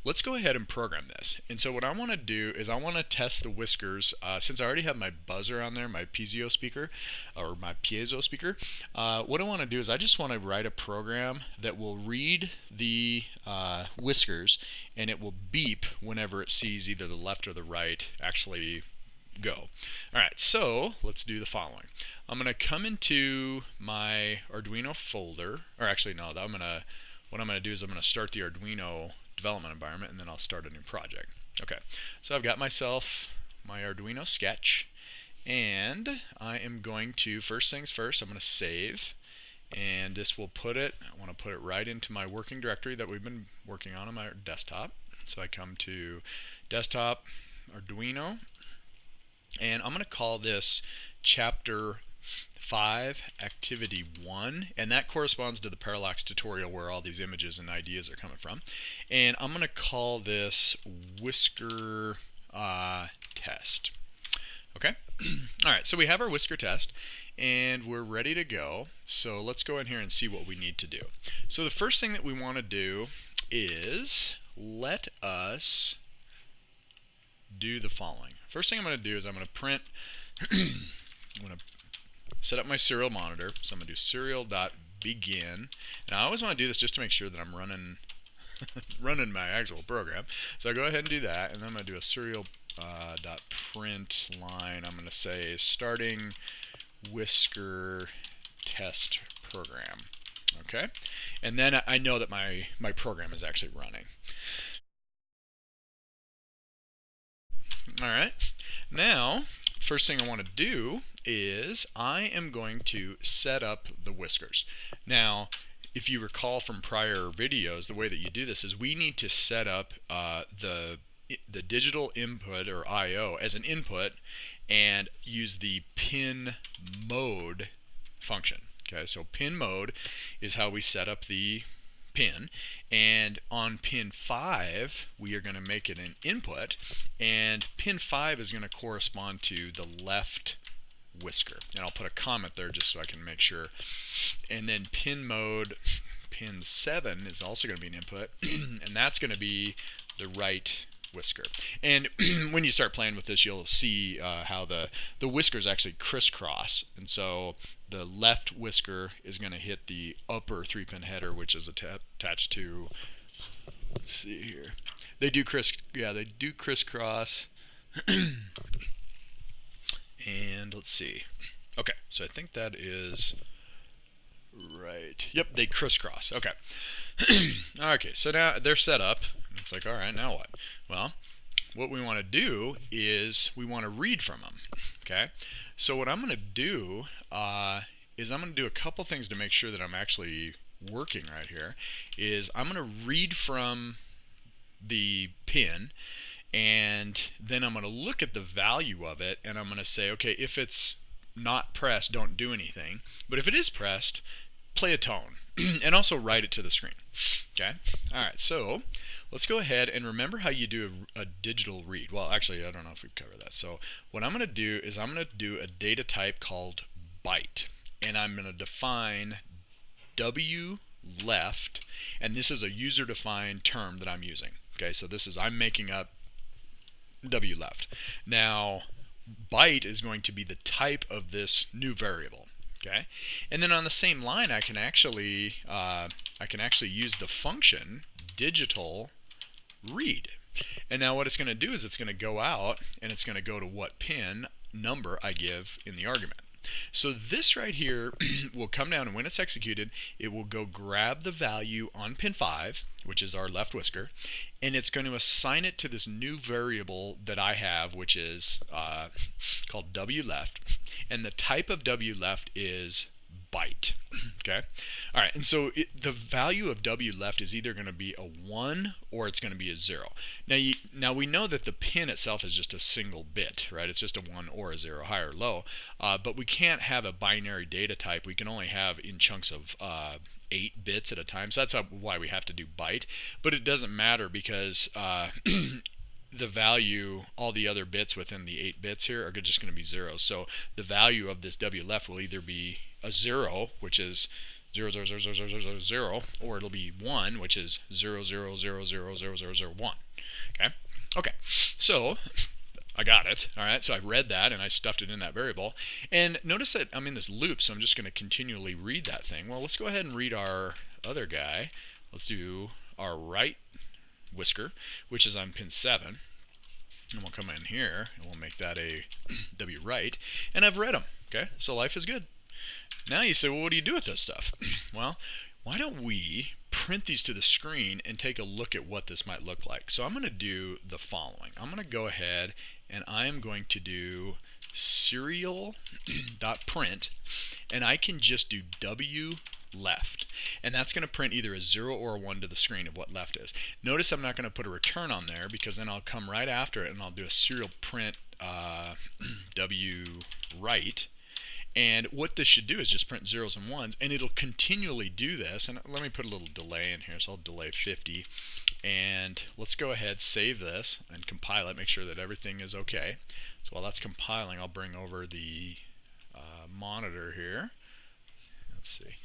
let's go ahead and program this. And so what I want to do is I want to test the whiskers. Since I already have my buzzer on there, my piezo speaker, what I want to do is I just want to write a program that will read the whiskers, and it will beep whenever it sees either the left or the right actually go. Alright, so let's do the following. I'm going to come into my Arduino folder, or actually no, what I'm going to do is I'm going to start the Arduino development environment, and then I'll start a new project. Okay, so I've got myself my Arduino sketch, and I am going to, first things first, I'm going to save, and this will put it, I want to put it right into my working directory that we've been working on my desktop. So I come to desktop, Arduino, and I'm going to call this chapter 5 activity 1, and that corresponds to the Parallax tutorial where all these images and ideas are coming from. And I'm going to call this whisker test. Okay? Alright, so we have our whisker test and we're ready to go. So let's go in here and see what we need to do. So the first thing that we want to do is let us do the following. First thing I'm going to do is I'm going to print I'm going to set up my serial monitor. So I'm going to do serial.begin. And I always want to do this just to make sure that I'm running running my actual program. So I go ahead and do that, and then I'm going to do a serial .print line. I'm going to say starting whisker test program. Okay? And then I know that my program is actually running. Alright, now first thing I want to do is I am going to set up the whiskers. Now, if you recall from prior videos, the way that you do this is we need to set up the digital input, or I/O, as an input and use the pin mode function. Okay, so pin mode is how we set up the pin, and on pin 5 we are going to make it an input, and pin 5 is going to correspond to the left whisker, and I'll put a comment there just so I can make sure. And then pin mode, pin 7 is also going to be an input and that's going to be the right whisker. And when you start playing with this, you'll see how the whiskers actually crisscross, and so the left whisker is going to hit the upper 3-pin header, which is attached to, let's see here, they do crisscross. And let's see, okay, so I think that is right. Yep, they crisscross. Okay. Okay, so now they're set up. It's like, all right, now what? Well, what we want to do is we want to read from them. Okay, so what I'm going to do is I'm going to do a couple things to make sure that I'm actually working right here. Is I'm going to read from the pin, and then I'm going to look at the value of it, and I'm going to say, okay, if it's not pressed, don't do anything. But if it is pressed, play a tone and also write it to the screen. Okay? Alright, so let's go ahead and remember how you do a digital read. Well, actually, I don't know if we've covered that. So what I'm going to do is I'm going to do a data type called byte, and I'm going to define W left, and this is a user-defined term that I'm using. Okay, so this is, I'm making up W left. Now, byte is going to be the type of this new variable. Okay, and then on the same line, I can actually use the function digital read. And now what it's going to do is it's going to go out and it's going to go to what pin number I give in the argument. So this right here will come down, and when it's executed, it will go grab the value on pin 5, which is our left whisker, and it's going to assign it to this new variable that I have, which is called W left, and the type of W left is byte. Okay, all right, and so the value of W left is either going to be a 1 or it's going to be a 0. Now we know that the pin itself is just a single bit, right? It's just a 1 or a 0, high or low, but we can't have a binary data type. We can only have in chunks of 8 bits at a time, so that's why we have to do byte. But it doesn't matter because the value, all the other bits within the 8 bits here are just going to be zeros. So the value of this W left will either be a 0, which is 0, 0, 0, 0, 0, 0, 0, 0, or it'll be 1, which is 0, 0, 0, 0, 0, 0, 0, 1. Okay? Okay, so I got it. All right, so I read that and I stuffed it in that variable. And notice that I'm in this loop, so I'm just going to continually read that thing. Well, let's go ahead and read our other guy. Let's do our right whisker, which is on pin 7. And we'll come in here and we'll make that a W right. And I've read them. Okay, so life is good. Now you say, well, what do you do with this stuff? Well, why don't we print these to the screen and take a look at what this might look like. So I'm going to do the following. I'm going to go ahead and I'm going to do serial.print, and I can just do W left, and that's going to print either a 0 or a 1 to the screen of what left is. Notice I'm not going to put a return on there, because then I'll come right after it and I'll do a serial print W right. And what this should do is just print 0s and 1s, and it'll continually do this. And let me put a little delay in here, so I'll delay 50. And let's go ahead, save this, and compile it, make sure that everything is okay. So while that's compiling, I'll bring over the monitor here. Let's see.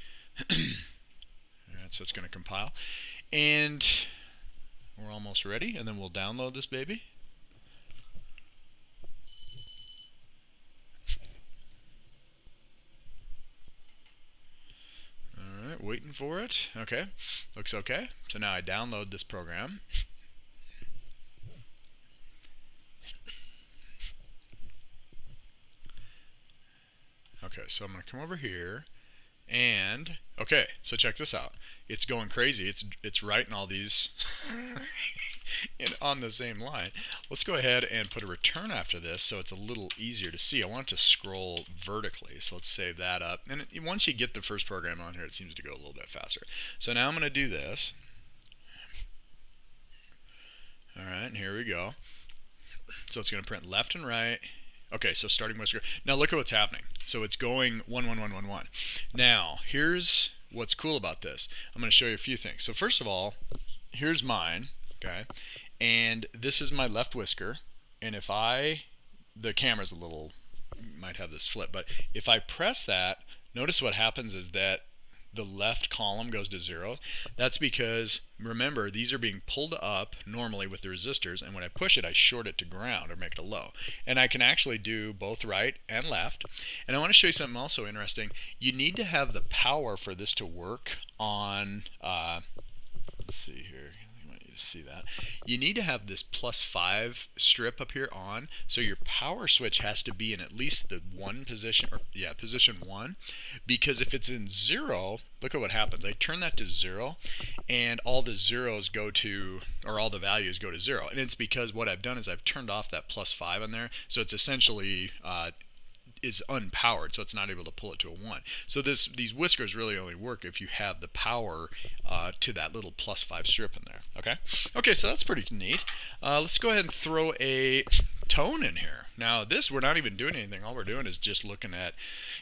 Alright, so it's going to compile. And we're almost ready, and then we'll download this baby. Alright, waiting for it. Okay, looks okay. So now I download this program. Okay, so I'm going to come over here, and okay, so check this out. It's going crazy. It's writing all these on the same line. Let's go ahead and put a return after this so it's a little easier to see. I want it to scroll vertically, so let's save that up. And once you get the first program on here, it seems to go a little bit faster. So now I'm going to do this. Alright, and here we go. So it's going to print left and right. Okay, so starting whisker. Now look at what's happening. So it's going 1, 1, 1, 1, 1. Now, here's what's cool about this. I'm going to show you a few things. So first of all, here's mine, okay? And this is my left whisker. And if the camera's a little, might have this flip, but if I press that, notice what happens is that the left column goes to 0. That's because, remember, these are being pulled up normally with the resistors, and when I push it, I short it to ground or make it a low. And I can actually do both right and left. And I want to show you something also interesting. You need to have the power for this to work on, let's see here. See that you need to have this +5 strip up here on, so your power switch has to be in at least the 1 position, or yeah, position 1, because if it's in 0, look at what happens. I turn that to 0 and all the zeros go to, or all the values go to 0, and it's because what I've done is I've turned off that +5 on there, so it's essentially is unpowered, so it's not able to pull it to a 1. So these whiskers really only work if you have the power to that little +5 strip in there. Okay, so that's pretty neat. Let's go ahead and throw a tone in here. Now this, we're not even doing anything. All we're doing is just looking at,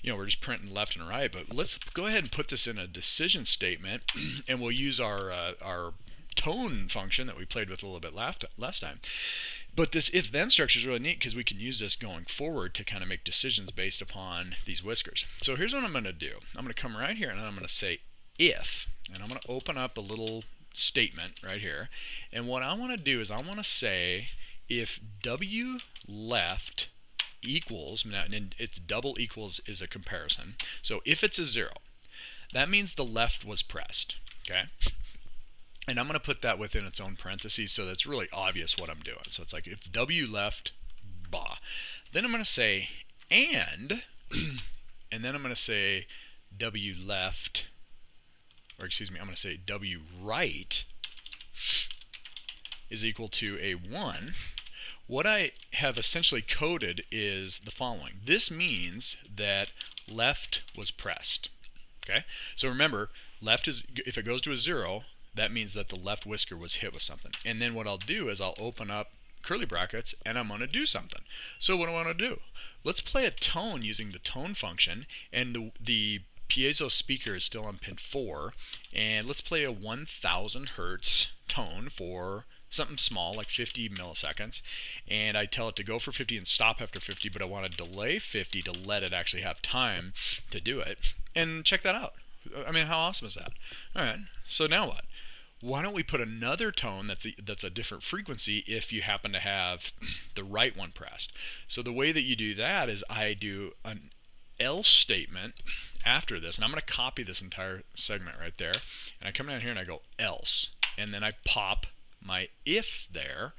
we're just printing left and right. But let's go ahead and put this in a decision statement, and we'll use our tone function that we played with a little bit last time. But this if-then structure is really neat because we can use this going forward to kind of make decisions based upon these whiskers. So here's what I'm going to do. I'm going to come right here and I'm going to say if, and I'm going to open up a little statement right here. And what I want to do is I want to say if W left equals, and it's double equals is a comparison. So if it's a 0, that means the left was pressed. Okay. And I'm going to put that within its own parentheses so that's really obvious what I'm doing. So it's like if W left, bah. Then I'm going to say and then I'm going to say W left, or excuse me, I'm going to say W right is equal to a 1. What I have essentially coded is the following. This means that left was pressed. Okay? So remember, left is, if it goes to a 0, that means that the left whisker was hit with something. And then what I'll do is I'll open up curly brackets and I'm going to do something. So what do I want to do? Let's play a tone using the tone function, and the piezo speaker is still on pin 4, and let's play a 1000 hertz tone for something small like 50 milliseconds, and I tell it to go for 50 and stop after 50, but I want to delay 50 to let it actually have time to do it. And check that out. I mean, how awesome is that? All right, so now what? Why don't we put another tone that's a different frequency if you happen to have the right one pressed? So the way that you do that is I do an else statement after this, and I'm going to copy this entire segment right there, and I come down here and I go else, and then I pop my if there.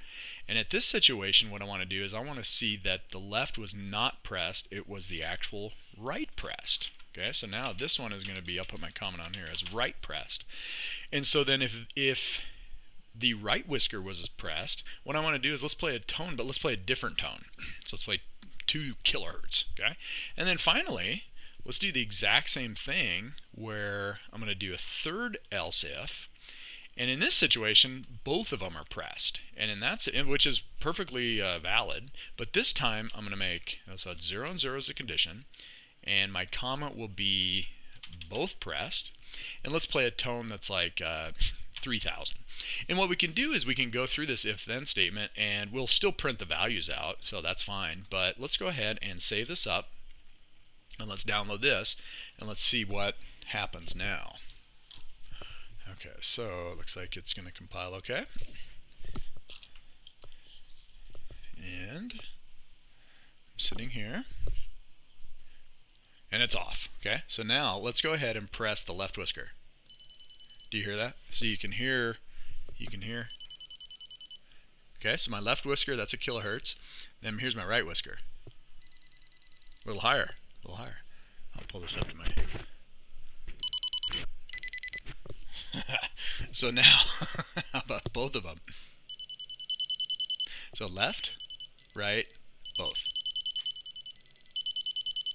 And at this situation, what I want to do is I want to see that the left was not pressed, it was the actual right pressed. Okay, so now this one is going to be, I'll put my comment on here as right pressed. And so then if the right whisker was pressed, what I want to do is let's play a tone, but let's play a different tone. So let's play 2 kilohertz, okay? And then finally, let's do the exact same thing where I'm going to do a third else if. And in this situation, both of them are pressed, and in that, which is perfectly valid. But this time, I'm going to make, so it's 0 and 0 as a condition, and my comment will be both pressed. And let's play a tone that's like 3000. And what we can do is we can go through this if-then statement, and we'll still print the values out, so that's fine. But let's go ahead and save this up, and let's download this, and let's see what happens now. Okay, so it looks like it's going to compile okay. And I'm sitting here. And it's off, okay? So now let's go ahead and press the left whisker. Do you hear that? So you can hear. Okay, so my left whisker, that's a kilohertz. Then here's my right whisker. A little higher, a little higher. I'll pull this up to my... So now, how about both of them? So left, right, both.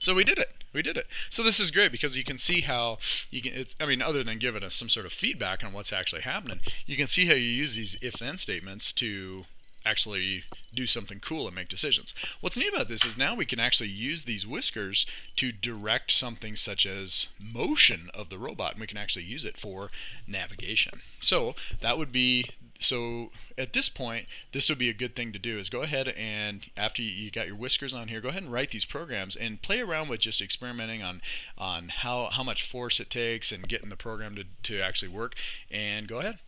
So we did it. We did it. So this is great because you can see how you can, I mean, other than giving us some sort of feedback on what's actually happening, you can see how you use these if-then statements to actually do something cool and make decisions. What's neat about this is now we can actually use these whiskers to direct something such as motion of the robot, and we can actually use it for navigation. So that would be, so at this point, this would be a good thing to do is go ahead and after you got your whiskers on here, go ahead and write these programs and play around with just experimenting on how much force it takes and getting the program to actually work, and go ahead.